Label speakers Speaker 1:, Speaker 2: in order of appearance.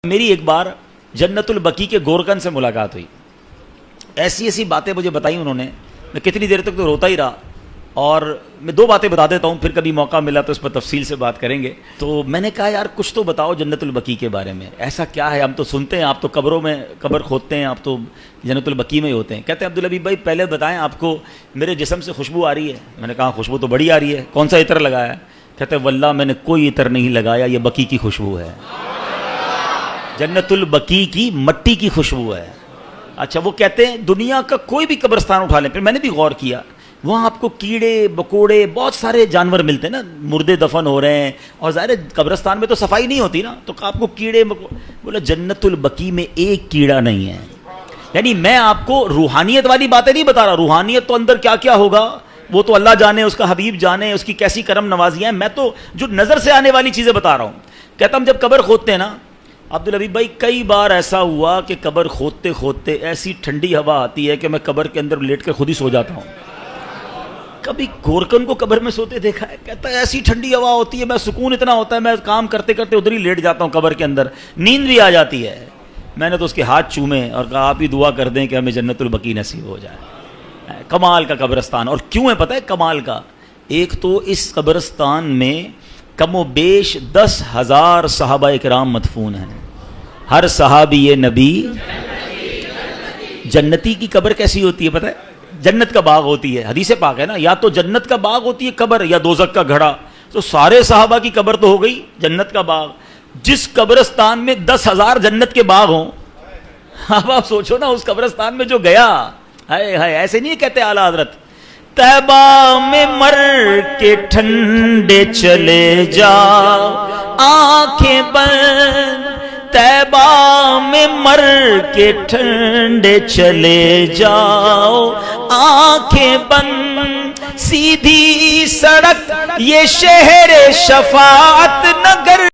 Speaker 1: میری ایک بار جنت البقیع کے گورکن سے ملاقات ہوئی. ایسی ایسی باتیں مجھے بتائی انہوں نے, میں کتنی دیر تک تو روتا ہی رہا. اور میں دو باتیں بتا دیتا ہوں, پھر کبھی موقع ملا تو اس پر تفصیل سے بات کریں گے. تو میں نے کہا یار کچھ تو بتاؤ جنت البقیع کے بارے میں, ایسا کیا ہے؟ ہم تو سنتے ہیں آپ تو قبروں میں قبر کھودتے ہیں, آپ تو جنت البقیع میں ہی ہوتے ہیں. کہتے ہیں عبدالحبیب بھائی پہلے بتائیں آپ کو میرے جسم سے خوشبو آ رہی ہے؟ میں نے کہا خوشبو تو بڑی آ رہی ہے, کون سا عطر لگایا ہے؟ کہتے ہیں واللہ میں نے کوئی عطر نہیں لگایا, یہ بقیع کی خوشبو ہے, جنت البقیع کی مٹی کی خوشبو ہے. اچھا, وہ کہتے ہیں دنیا کا کوئی بھی قبرستان اٹھا لیں. پھر میں نے بھی غور کیا, وہاں آپ کو کیڑے بکوڑے بہت سارے جانور ملتے ہیں نا, مردے دفن ہو رہے ہیں, اور ظاہر ہے قبرستان میں تو صفائی نہیں ہوتی نا, تو آپ کو کیڑے بولا جنت البقیع میں ایک کیڑا نہیں ہے. یعنی میں آپ کو روحانیت والی باتیں نہیں بتا رہا, روحانیت تو اندر کیا کیا ہوگا وہ تو اللہ جانے, اس کا حبیب جانے, اس کی کیسی کرم نوازیاں ہیں. میں تو جو نظر سے آنے والی چیزیں بتا رہا ہوں. کہتا ہم جب قبر کھودتے ہیں نا عبدالحبیب بھائی, کئی بار ایسا ہوا کہ قبر کھودتے کھودتے ایسی ٹھنڈی ہوا آتی ہے کہ میں قبر کے اندر لیٹ کے خود ہی سو جاتا ہوں. کبھی گورکن کو قبر میں سوتے دیکھا ہے؟ کہتا ہے ایسی ٹھنڈی ہوا ہوتی ہے, میں سکون اتنا ہوتا ہے, میں کام کرتے کرتے ادھر ہی لیٹ جاتا ہوں قبر کے اندر, نیند بھی آ جاتی ہے. میں نے تو اس کے ہاتھ چومے اور کہا آپ ہی دعا کر دیں کہ ہمیں جنت البقیع نصیب ہو جائے. کمال کا قبرستان. اور کیوں ہے پتہ ہے کمال کا؟ ایک تو اس قبرستان میں کم و بیش 10,000 صحابہ کرام مدفون ہیں. ہر صحابی نبی جنتی کی قبر کیسی ہوتی ہے پتہ ہے؟ جنت کا باغ ہوتی ہے, حدیث پاک ہے نا, یا تو جنت کا باغ ہوتی ہے قبر یا دوزخ کا گھڑا. تو سارے صحابہ کی قبر تو ہو گئی جنت کا باغ. جس قبرستان میں 10,000 جنت کے باغ ہوں, اب آپ سوچو نا اس قبرستان میں جو گیا, ہائے ہائے, ایسے نہیں کہتے اعلیٰ حضرت, طیبہ میں مر کے ٹھنڈے چلے جاؤ آنکھیں بند, طیبہ میں مر کے ٹھنڈے چلے جاؤ آنکھیں بند, سیدھی سڑک یہ شہر شفاعت نگر.